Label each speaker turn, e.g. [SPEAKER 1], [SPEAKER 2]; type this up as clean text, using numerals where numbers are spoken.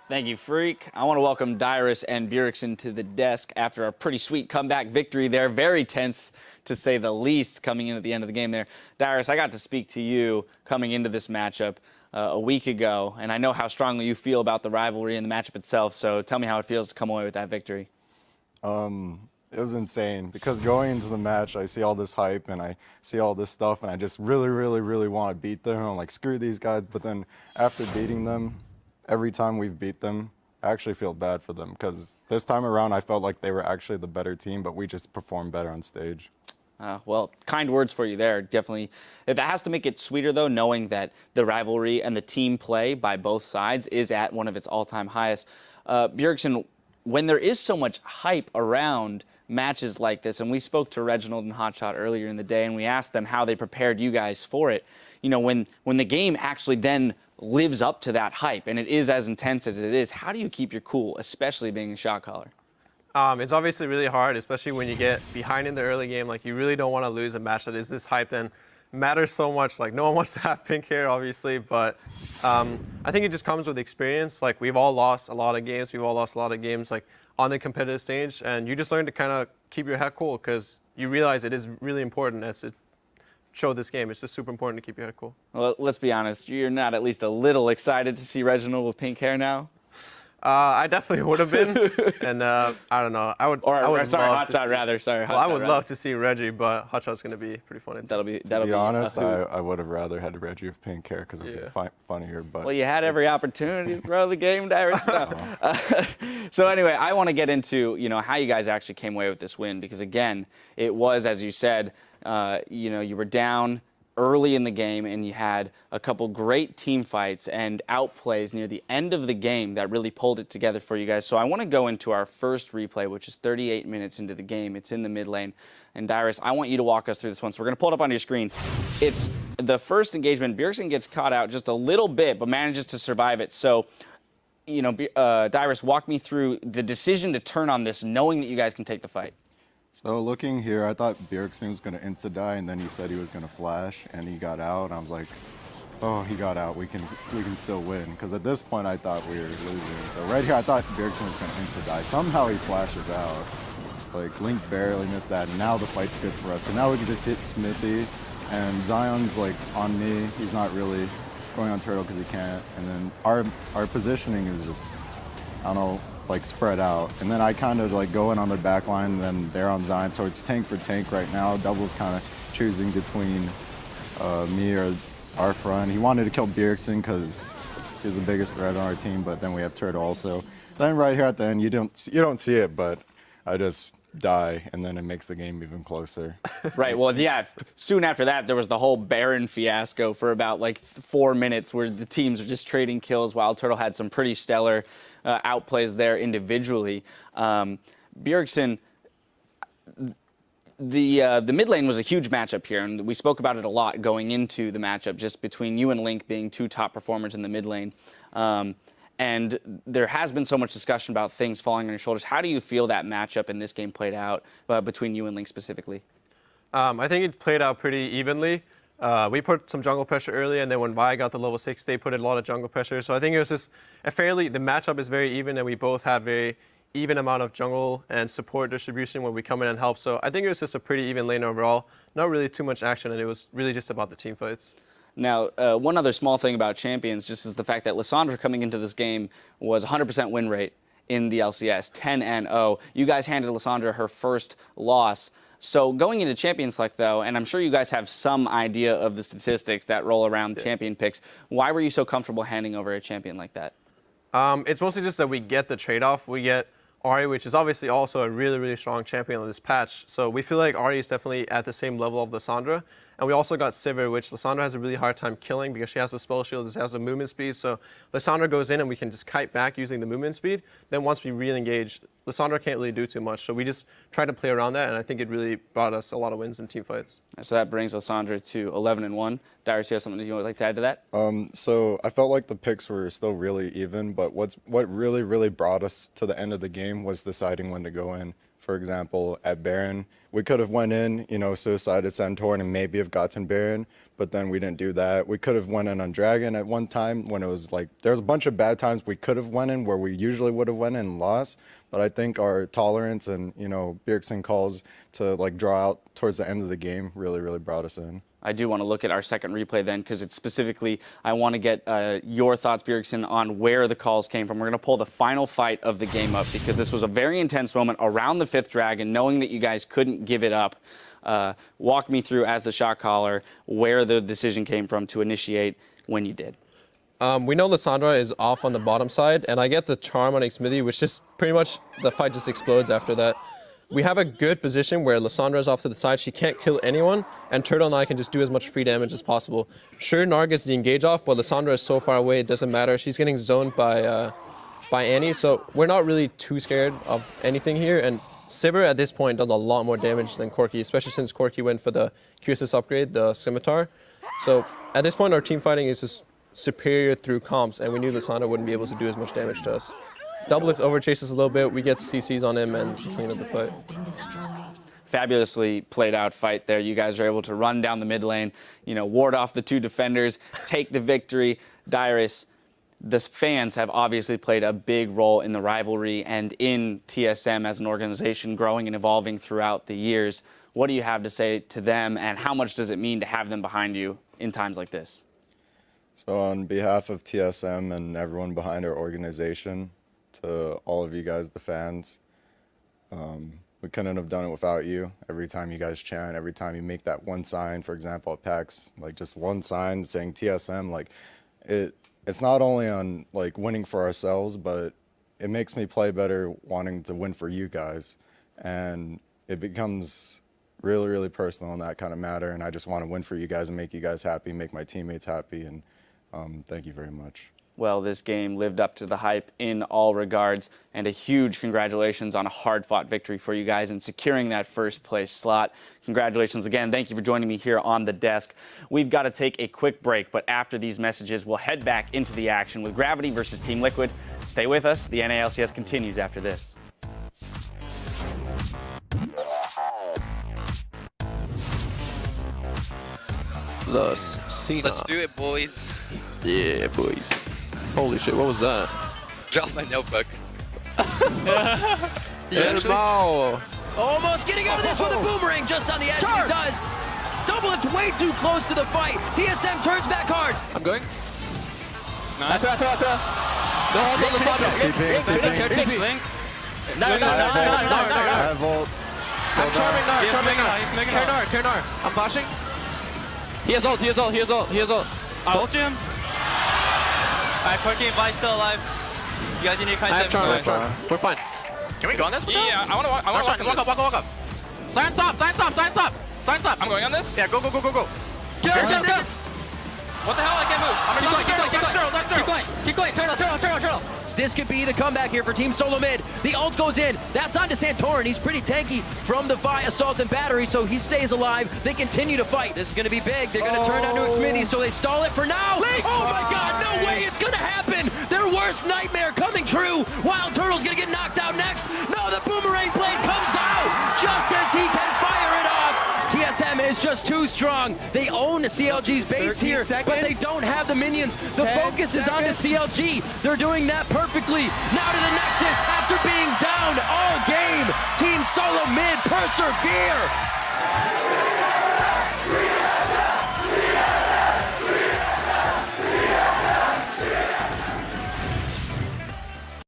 [SPEAKER 1] Thank you, Freak. I want to welcome Dyrus and Bjergsen to the desk after a pretty sweet comeback victory there. Very tense, to say the least, coming in at the end of the game there. Dyrus, I got to speak to you coming into this matchup a week ago, and I know how strongly you feel about the rivalry and the matchup itself, so tell me how it feels to come away with that victory.
[SPEAKER 2] It was insane because going into the match, I see all this hype and I see all this stuff, and I just really want to beat them. I'm like, screw these guys. But then after beating them, every time we've beat them, I actually feel bad for them because this time around I felt like they were actually the better team, but we just performed better on stage.
[SPEAKER 1] Well, kind words for you there, definitely. That has to make it sweeter, though, knowing that the rivalry and the team play by both sides is at one of its all-time highest. Bjergsen, when there is so much hype around matches like this, and we spoke to Reginald and Hotshot earlier in the day, and we asked them how they prepared you guys for it. You know, when the game actually then lives up to that hype, and it is as intense as it is, how do you keep your cool, especially being a shot caller?
[SPEAKER 3] It's obviously really hard, especially when you get behind in the early game. Like, you really don't want to lose a match that is this hyped and matters so much. Like, no one wants to have pink hair, obviously, but I think it just comes with experience. Like, we've all lost a lot of games. We've all lost a lot of games, like, on the competitive stage, and you just learn to kind of keep your head cool because you realize it is really important as to show this game. It's just super important to keep your head cool.
[SPEAKER 1] Well, let's be honest. You're not at least a little excited to see Reginald with pink hair now?
[SPEAKER 3] I definitely would have been, and I don't know. I would
[SPEAKER 1] Hotshot rather. Sorry,
[SPEAKER 3] well, I would love to see Reggie, but Hotshot's going to be pretty funny.
[SPEAKER 1] That'll be
[SPEAKER 2] to be honest, I would have rather had Reggie with pink hair because it would be funnier. But
[SPEAKER 1] well, you had every opportunity to throw the game, Dyrus. So anyway, I want to get into how you guys actually came away with this win because again, it was, as you said, you were down early in the game, and you had a couple great team fights and outplays near the end of the game that really pulled it together for you guys. So I want to go into our first replay, which is 38 minutes into the game. It's in the mid lane. And Dyrus, I want you to walk us through this one. So we're going to pull it up on your screen. It's the first engagement. Bjergsen gets caught out just a little bit, but manages to survive it. So, Dyrus, walk me through the decision to turn on this, knowing that you guys can take the fight.
[SPEAKER 2] So looking here, I thought Bjergsen was going to insta-die, and then he said he was going to flash, and he got out. I was like, oh, he got out. We can still win. Because at this point, I thought we were losing. So right here, I thought Bjergsen was going to insta-die. Somehow he flashes out. Like, Link barely missed that, and now the fight's good for us. Because now we can just hit Smithy, and Zion's, like, on me. He's not really going on Turtle because he can't. And then our positioning is just, I don't know, like spread out, and then I kind of like go in on their back line, and then they're on Zion, so it's tank for tank right now. Double's kind of choosing between me or our front. He wanted to kill Bjergsen because he's the biggest threat on our team, but then we have Turtle also. Then right here at the end, you don't see it, but I just die, and then it makes the game even closer.
[SPEAKER 1] Right, well, yeah, soon after that, there was the whole Baron fiasco for about like 4 minutes where the teams were just trading kills while Turtle had some pretty stellar outplays there individually. Bjergsen, the mid lane was a huge matchup here, and we spoke about it a lot going into the matchup, just between you and Link being two top performers in the mid lane. And there has been so much discussion about things falling on your shoulders. How do you feel that matchup in this game played out between you and Link specifically?
[SPEAKER 3] I think it played out pretty evenly. We put some jungle pressure early, and then when Vi got the level 6, they put a lot of jungle pressure. So I think it was just the matchup is very even, and we both have very even amount of jungle and support distribution when we come in and help. So I think it was just a pretty even lane overall. Not really too much action, and it was really just about the team fights.
[SPEAKER 1] Now, one other small thing about Champions just is the fact that Lissandra coming into this game was 100% win rate in the LCS, 10-0. You guys handed Lissandra her first loss. So going into Champion Select, though, and I'm sure you guys have some idea of the statistics that roll around champion picks, why were you so comfortable handing over a champion like that?
[SPEAKER 3] It's mostly just that we get the trade-off. We get Ahri, which is obviously also a really strong champion on this patch. So we feel like Ahri is definitely at the same level of Lissandra. And we also got Sivir, which Lissandra has a really hard time killing because she has a spell shield, she has a movement speed. So Lissandra goes in and we can just kite back using the movement speed. Then once we re-engage, Lissandra can't really do too much. So we just try to play around that, and I think it really brought us a lot of wins in team fights.
[SPEAKER 1] So that brings Lissandra to 11-1. Dyrus, you have something you would like to add to that?
[SPEAKER 2] So I felt like the picks were still really even, but what really brought us to the end of the game was deciding when to go in. for example, at Baron, we could have went in, you know, suicided Santorin and maybe have gotten Baron, but then we didn't do that. We could have went in on Dragon at one time when it was like, there's a bunch of bad times we could have went in where we usually would have went in and lost, but I think our tolerance and, you know, Bjergsen calls to like draw out towards the end of the game really, really brought us in.
[SPEAKER 1] I do want to look at our second replay then, because it's specifically, I want to get your thoughts, Bjergsen, on where the calls came from. We're going to pull the final fight of the game up, because this was a very intense moment around the 5th Dragon, knowing that you guys couldn't give it up. Walk me through, as the shot caller, where the decision came from to initiate when you did.
[SPEAKER 3] We know Lissandra is off on the bottom side, and I get the charm on Xmithie, which just pretty much the fight just explodes after that. We have a good position where Lissandra is off to the side. She can't kill anyone, and Turtle and I can just do as much free damage as possible. Sure, Nar gets the engage off, but Lissandra is so far away, it doesn't matter. She's getting zoned by Annie, so we're not really too scared of anything here. And Sivir at this point does a lot more damage than Corki, especially since Corki went for the QSS upgrade, the Scimitar. So at this point, our team fighting is just superior through comps, and we knew Lissandra wouldn't be able to do as much damage to us. Doublelift overchases a little bit, we get CCs on him and clean up the fight.
[SPEAKER 1] Fabulously played out fight there. You guys are able to run down the mid lane, you know, ward off the 2 defenders, take the victory. Dyrus, the fans have obviously played a big role in the rivalry and in TSM as an organization growing and evolving throughout the years. What do you have to say to them, and how much does it mean to have them behind you in times like this?
[SPEAKER 2] So on behalf of TSM and everyone behind our organization, to all of you guys, the fans, we couldn't have done it without you. Every time you guys chant, every time you make that one sign, for example, at PAX, like just one sign saying TSM, like it's not only on like winning for ourselves, but it makes me play better wanting to win for you guys. And it becomes really, really personal in that kind of matter. And I just want to win for you guys and make you guys happy, make my teammates happy. And thank you very much.
[SPEAKER 1] Well, this game lived up to the hype in all regards, and a huge congratulations on a hard-fought victory for you guys in securing that first place slot. Congratulations again. Thank you for joining me here on the desk. We've got to take a quick break, but after these messages, we'll head back into the action with Gravity versus Team Liquid. Stay with us. The NALCS continues after this.
[SPEAKER 3] The Cena.
[SPEAKER 4] Let's do it, boys.
[SPEAKER 3] Yeah, boys. Holy shit, what was that?
[SPEAKER 4] Drop my notebook.
[SPEAKER 3] Wow.
[SPEAKER 5] Almost getting out of this with a boomerang just on the edge. He does. Doublelift way too close to the fight. TSM turns back hard.
[SPEAKER 3] I'm going.
[SPEAKER 6] Nice.
[SPEAKER 3] No, hold on the side.
[SPEAKER 6] Link.
[SPEAKER 5] No.
[SPEAKER 2] I have ult.
[SPEAKER 3] I'm charming Nar,
[SPEAKER 6] He's making Nar.
[SPEAKER 3] Care Nar. I'm flashing. He has ult.
[SPEAKER 6] I'll ult him. Alright, Corki and Vi still alive. You guys need to kite
[SPEAKER 3] I have charm.
[SPEAKER 6] them.
[SPEAKER 3] We're fine.
[SPEAKER 7] Can we go on this?
[SPEAKER 6] Yeah, I want to walk on this.
[SPEAKER 7] Walk up. Sign stop.
[SPEAKER 6] I'm going on this?
[SPEAKER 7] Yeah, go.
[SPEAKER 6] What the hell? I can't move.
[SPEAKER 5] Keep going. Turtle. This could be the comeback here for Team Solo Mid. The ult goes in. That's onto Santorin. He's pretty tanky from the Vi Assault and Battery, so he stays alive. They continue to fight. This is going to be big. They're going to turn onto Xmithie, so they stall it for now. Oh my god, no way it's going to happen. Their worst nightmare coming true. Wild Turtle's going to get knocked out next. No, the boomerang blade comes out just as he can fire it off. TSM is just too strong. They own CLG's base here, but they don't have the minions. The focus is on the CLG. They're doing that perfectly. Now to the Nexus after being down all game. Team Solo Mid persevere.